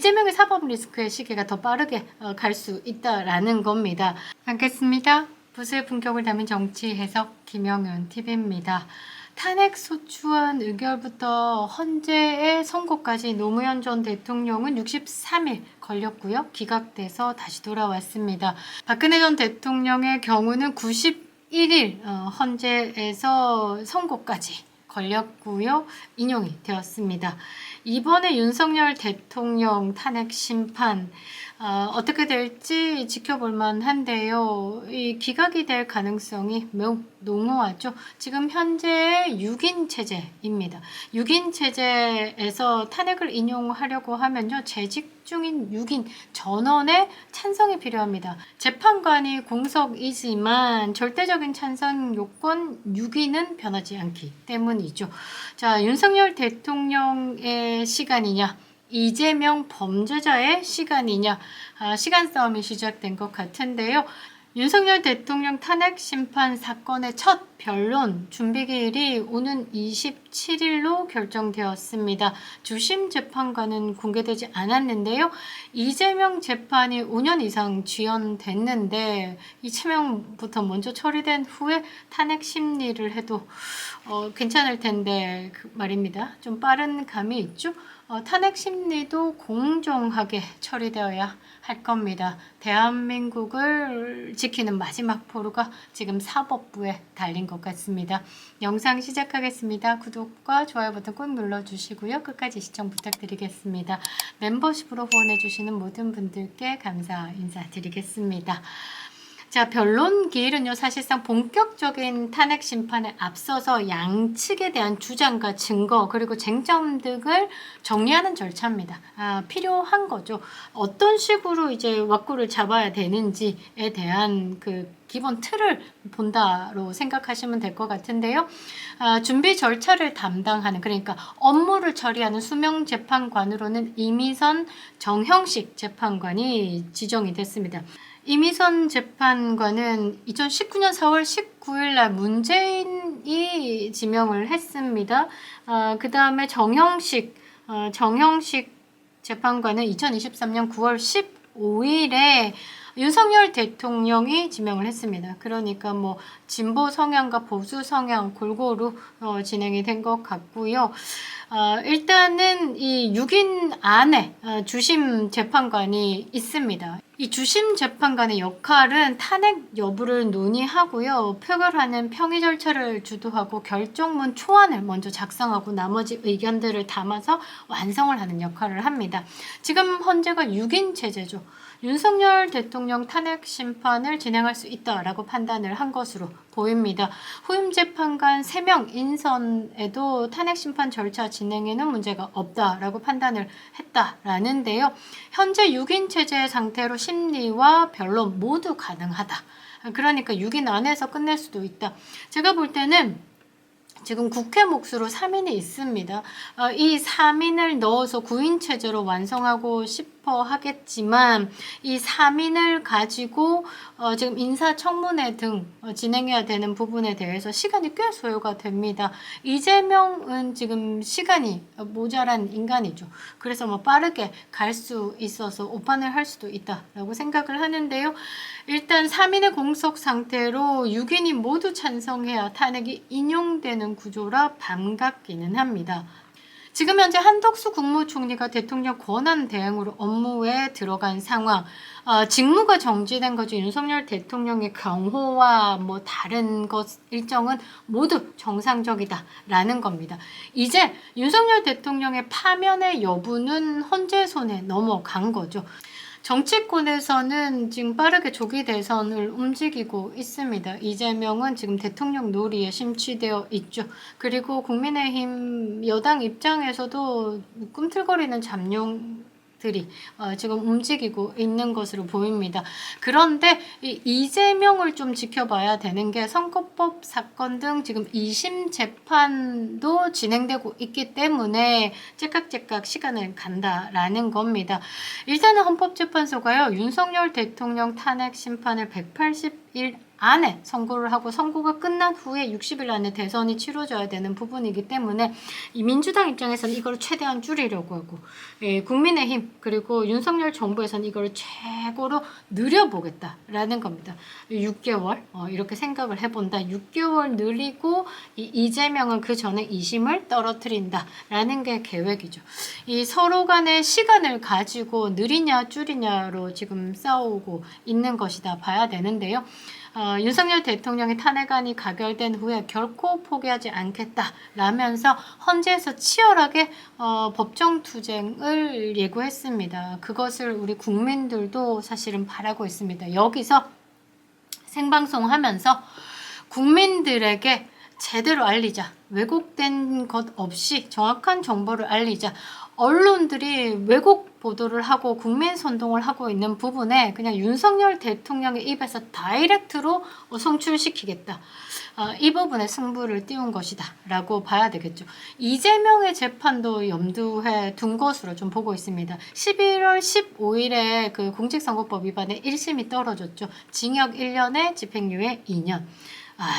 이재명의 사법 리스크의 시기가 더 빠르게 갈 수 있다라는 겁니다. 않겠습니다. 부수의 품격을 담은 정치 해석 김영윤 TV입니다. 탄핵 소추안 의결부터 헌재의 선고까지 노무현 전 대통령은 63일 걸렸고요. 기각돼서 다시 돌아왔습니다. 박근혜 전 대통령의 경우는 91일 헌재에서 선고까지 걸렸고요. 인용이 되었습니다. 이번에 윤석열 대통령 탄핵 심판 어떻게 될지 지켜볼 만한데요. 이 기각이 될 가능성이 매우 농후하죠. 지금 현재 6인 체제입니다. 6인 체제에서 탄핵을 인용하려고 하면요. 재직 중인 6인 전원의 찬성이 필요합니다. 재판관이 공석이지만 절대적인 찬성 요건 6인은 변하지 않기 때문이죠. 자, 윤석열 대통령의 시간이냐, 이재명 범죄자의 시간이냐, 시간 싸움이 시작된 것 같은데요. 윤석열 대통령 탄핵 심판 사건의 첫 변론 준비기일이 오는 27일로 결정되었습니다. 주심 재판관은 공개되지 않았는데요. 이재명 재판이 5년 이상 지연됐는데 이재명부터 먼저 처리된 후에 탄핵 심리를 해도 괜찮을 텐데 말입니다. 좀 빠른 감이 있죠. 탄핵 심리도 공정하게 처리되어야 할 겁니다. 대한민국을 지키는 마지막 포로가 지금 사법부에 달린 것 같습니다. 영상 시작하겠습니다. 구독과 좋아요 버튼 꼭 눌러주시고요. 끝까지 시청 부탁드리겠습니다. 멤버십으로 후원해주시는 모든 분들께 감사 인사드리겠습니다. 자, 변론 기일은요, 사실상 본격적인 탄핵 심판에 앞서서 양측에 대한 주장과 증거, 그리고 쟁점 등을 정리하는 절차입니다. 필요한 거죠. 어떤 식으로 이제 왁구를 잡아야 되는지에 대한 그 기본 틀을 본다로 생각하시면 될 것 같은데요. 준비 절차를 담당하는, 그러니까 업무를 처리하는 수명 재판관으로는 이미선 정형식 재판관이 지정이 됐습니다. 이미선 재판관은 2019년 4월 19일 날 문재인이 지명을 했습니다. 그 다음에 정형식 재판관은 2023년 9월 15일에 윤석열 대통령이 지명을 했습니다. 그러니까 뭐 진보 성향과 보수 성향 골고루 진행이 된 것 같고요. 일단은 이 6인 안에 주심 재판관이 있습니다. 이 주심 재판관의 역할은 탄핵 여부를 논의하고요. 표결하는 평의 절차를 주도하고 결정문 초안을 먼저 작성하고 나머지 의견들을 담아서 완성을 하는 역할을 합니다. 지금 헌재가 6인 체제죠. 윤석열 대통령 탄핵 심판을 진행할 수 있다라고 판단을 한 것으로 보입니다. 후임 재판관 3명 인선에도 탄핵 심판 절차 진행에는 문제가 없다라고 판단을 했다라는데요. 현재 6인 체제 상태로 심리와 변론 모두 가능하다. 그러니까 6인 안에서 끝낼 수도 있다. 제가 볼 때는 지금 국회 몫으로 3인이 있습니다. 이 3인을 넣어서 9인 체제로 완성하고 싶어 하겠지만 이 3인을 가지고 지금 인사청문회 등 진행해야 되는 부분에 대해서 시간이 꽤 소요가 됩니다. 이재명은 지금 시간이 모자란 인간이죠. 그래서 뭐 빠르게 갈 수 있어서 오판을 할 수도 있다라고 생각을 하는데요. 일단 3인의 공석 상태로 6인이 모두 찬성해야 탄핵이 인용되는 구조라 반갑기는 합니다. 지금 현재 한덕수 국무총리가 대통령 권한 대행으로 업무에 들어간 상황, 직무가 정지된 거죠. 윤석열 대통령의 경호와 뭐 다른 것 일정은 모두 정상적이다라는 겁니다. 이제 윤석열 대통령의 파면의 여부는 헌재 손에 넘어간 거죠. 정치권에서는 지금 빠르게 조기 대선을 움직이고 있습니다. 이재명은 지금 대통령 놀이에 심취되어 있죠. 그리고 국민의힘 여당 입장에서도 꿈틀거리는 잠룡들이 지금 움직이고 있는 것으로 보입니다. 그런데 이재명을 좀 지켜봐야 되는 게 선거법 사건 등 지금 2심 재판도 진행되고 있기 때문에 째깍째깍 시간을 간다라는 겁니다. 일단은 헌법재판소가요, 윤석열 대통령 탄핵 심판을 180일 안에 선고를 하고 선고가 끝난 후에 60일 안에 대선이 치러져야 되는 부분이기 때문에 이 민주당 입장에서는 이걸 최대한 줄이려고 하고 국민의힘 그리고 윤석열 정부에서는 이걸 최고로 늘려보겠다라는 겁니다. 6개월 이렇게 생각을 해본다. 6개월 늘리고 이재명은 그 전에 2심을 떨어뜨린다라는 게 계획이죠. 이 서로 간의 시간을 가지고 느리냐 줄이냐로 지금 싸우고 있는 것이다 봐야 되는데요. 윤석열 대통령의 탄핵안이 가결된 후에 결코 포기하지 않겠다라면서 헌재에서 치열하게 법정 투쟁을 예고했습니다. 그것을 우리 국민들도 사실은 바라고 있습니다. 여기서 생방송하면서 국민들에게 제대로 알리자. 왜곡된 것 없이 정확한 정보를 알리자. 언론들이 왜곡 보도를 하고 국민 선동을 하고 있는 부분에 그냥 윤석열 대통령의 입에서 다이렉트로 송출시키겠다. 이 부분에 승부를 띄운 것이다 라고 봐야 되겠죠. 이재명의 재판도 염두에 둔 것으로 좀 보고 있습니다. 11월 15일에 그 공직선거법 위반에 1심이 떨어졌죠. 징역 1년에 집행유예 2년.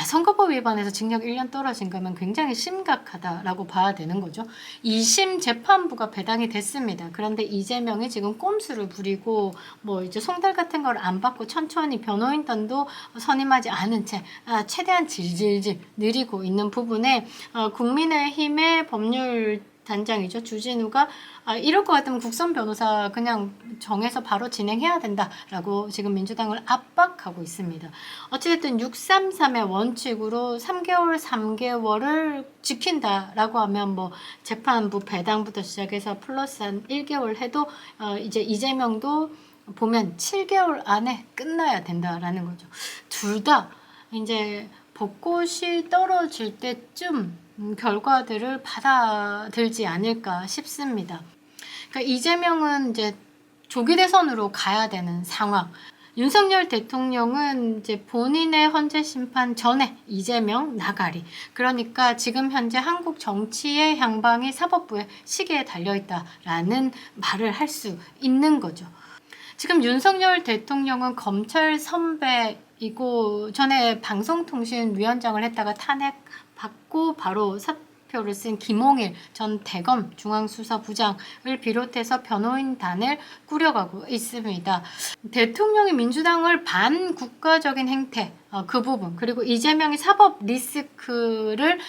선거법 위반에서 징역 1년 떨어진 거면 굉장히 심각하다라고 봐야 되는 거죠. 2심 재판부가 배당이 됐습니다. 그런데 이재명이 지금 꼼수를 부리고 뭐 이제 송달 같은 걸 안 받고 천천히 변호인단도 선임하지 않은 채 최대한 질질질 느리고 있는 부분에 국민의힘의 법률 단장이죠. 주진우가 이럴 것 같으면 국선 변호사 그냥 정해서 바로 진행해야 된다라고 지금 민주당을 압박하고 있습니다. 어찌됐든 633의 원칙으로 3개월을 지킨다라고 하면 뭐 재판부 배당부터 시작해서 플러스 한 1개월 해도 이제 이재명도 보면 7개월 안에 끝나야 된다라는 거죠. 둘 다 이제 벚꽃이 떨어질 때쯤 결과들을 받아들지 않을까 싶습니다. 그러니까 이재명은 이제 조기 대선으로 가야 되는 상황. 윤석열 대통령은 이제 본인의 헌재 심판 전에 이재명 나가리. 그러니까 지금 현재 한국 정치의 향방이 사법부의 시계에 달려있다라는 말을 할 수 있는 거죠. 지금 윤석열 대통령은 검찰 선배이고 전에 방송통신위원장을 했다가 탄핵받고 바로 사표를 쓴 김홍일 전 대검 중앙수사부장을 비롯해서 변호인단을 꾸려가고 있습니다. 대통령이 민주당을 반국가적인 행태 그 부분 그리고 이재명이 사법 리스크를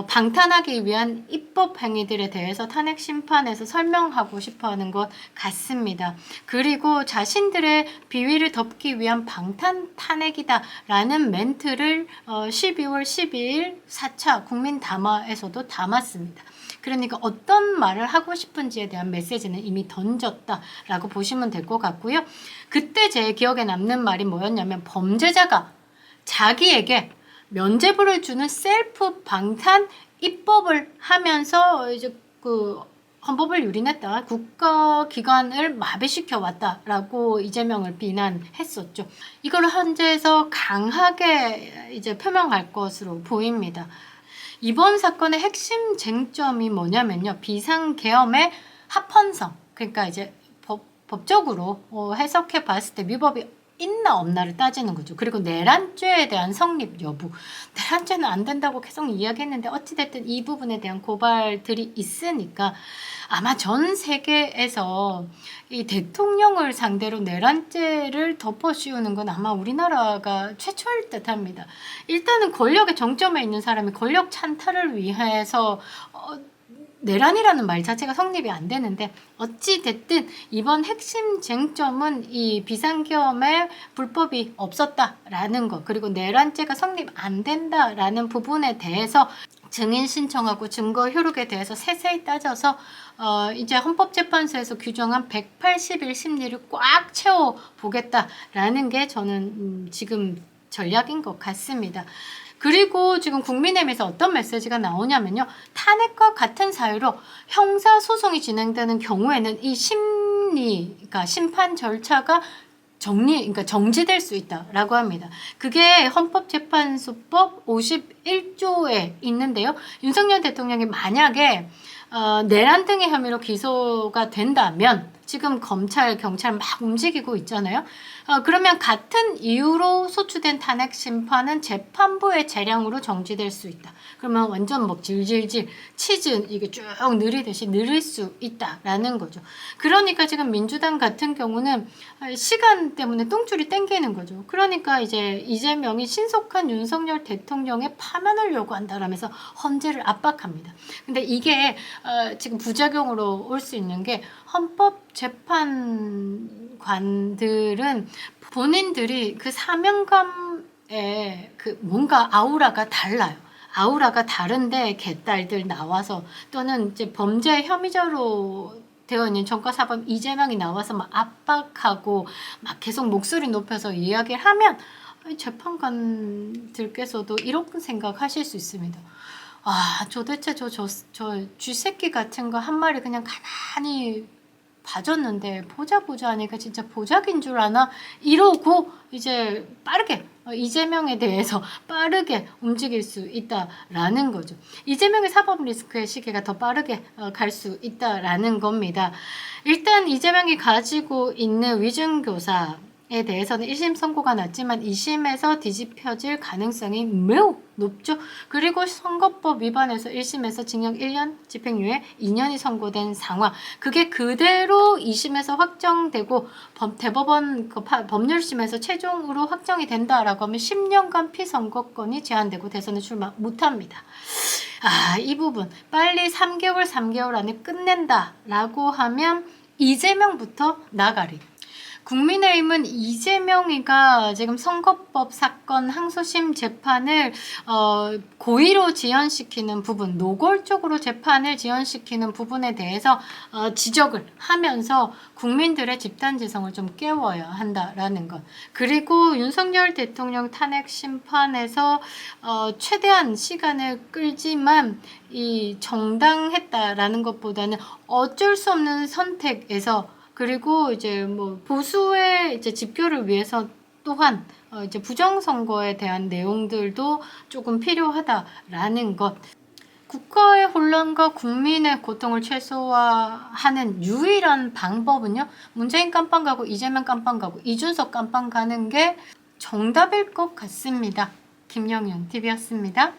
방탄하기 위한 입법 행위들에 대해서 탄핵 심판에서 설명하고 싶어하는 것 같습니다. 그리고 자신들의 비위를 덮기 위한 방탄 탄핵이다라는 멘트를 12월 12일 4차 국민담화에서도 담았습니다. 그러니까 어떤 말을 하고 싶은지에 대한 메시지는 이미 던졌다라고 보시면 될 것 같고요. 그때 제 기억에 남는 말이 뭐였냐면 범죄자가 자기에게 면죄부를 주는 셀프 방탄 입법을 하면서 이제 그 헌법을 유린했다. 국가기관을 마비시켜 왔다라고 이재명을 비난했었죠. 이걸 헌재에서 강하게 이제 표명할 것으로 보입니다. 이번 사건의 핵심 쟁점이 뭐냐면요. 비상계엄의 합헌성. 그러니까 이제 법적으로 해석해 봤을 때 위법이 있나 없나를 따지는 거죠. 그리고 내란죄에 대한 성립 여부. 내란죄는 안 된다고 계속 이야기했는데 어찌됐든 이 부분에 대한 고발들이 있으니까 아마 전 세계에서 이 대통령을 상대로 내란죄를 덮어씌우는 건 아마 우리나라가 최초일 듯합니다. 일단은 권력의 정점에 있는 사람이 권력 찬탈을 위해서 내란이라는 말 자체가 성립이 안 되는데 어찌 됐든 이번 핵심 쟁점은 이 비상계엄에 불법이 없었다라는 것 그리고 내란죄가 성립 안 된다라는 부분에 대해서 증인 신청하고 증거 효력에 대해서 세세히 따져서 이제 헌법재판소에서 규정한 180일 심리를 꽉 채워 보겠다라는 게 저는 지금 전략인 것 같습니다. 그리고 지금 국민의힘에서 어떤 메시지가 나오냐면요. 탄핵과 같은 사유로 형사소송이 진행되는 경우에는 이 그러니까 심판 절차가 그러니까 정지될 수 있다라고 합니다. 그게 헌법재판소법 51조에 있는데요. 윤석열 대통령이 만약에 내란 등의 혐의로 기소가 된다면 지금 검찰, 경찰 막 움직이고 있잖아요. 그러면 같은 이유로 소추된 탄핵 심판은 재판부의 재량으로 정지될 수 있다. 그러면 완전 뭐 질질질 치즈 이게 쭉 느리듯이 느릴 수 있다라는 거죠. 그러니까 지금 민주당 같은 경우는 시간 때문에 똥줄이 땡기는 거죠. 그러니까 이제 이재명이 신속한 윤석열 대통령의 파면을 요구한다라면서 헌재를 압박합니다. 근데 이게 지금 부작용으로 올 수 있는 게 헌법재판관들은 본인들이 그 사명감에 그 뭔가 아우라가 달라요. 아우라가 다른데 개딸들 나와서 또는 이제 범죄 혐의자로 되어 있는 전과사범 이재명이 나와서 막 압박하고 막 계속 목소리 높여서 이야기를 하면 재판관들께서도 이런 생각하실 수 있습니다. 도대체 저 쥐새끼 같은 거 한 마리 그냥 가만히 봐줬는데 보자 하니까 진짜 보자긴 줄 아나? 이러고 이제 빠르게 이재명에 대해서 빠르게 움직일 수 있다라는 거죠. 이재명의 사법 리스크의 시계가 더 빠르게 갈 수 있다라는 겁니다. 일단 이재명이 가지고 있는 위증교사에 대해서는 1심 선고가 났지만 2심에서 뒤집혀질 가능성이 매우 높죠. 그리고 선거법 위반에서 1심에서 징역 1년, 집행유예 2년이 선고된 상황. 그게 그대로 2심에서 확정되고 대법원 법률심에서 최종으로 확정이 된다라고 하면 10년간 피선거권이 제한되고 대선에 출마 못합니다. 이 부분 빨리 3개월 안에 끝낸다라고 하면 이재명부터 나가리. 국민의힘은 이재명이가 지금 선거법 사건 항소심 재판을 고의로 지연시키는 부분, 노골적으로 재판을 지연시키는 부분에 대해서 지적을 하면서 국민들의 집단지성을 좀 깨워야 한다라는 것. 그리고 윤석열 대통령 탄핵 심판에서 최대한 시간을 끌지만 이 정당했다라는 것보다는 어쩔 수 없는 선택에서 그리고 이제 뭐 보수의 이제 집결을 위해서 또한 이제 부정선거에 대한 내용들도 조금 필요하다라는 것. 국가의 혼란과 국민의 고통을 최소화하는 유일한 방법은요. 문재인 깜빵 가고 이재명 깜빵 가고 이준석 깜빵 가는 게 정답일 것 같습니다. 김영윤 TV였습니다.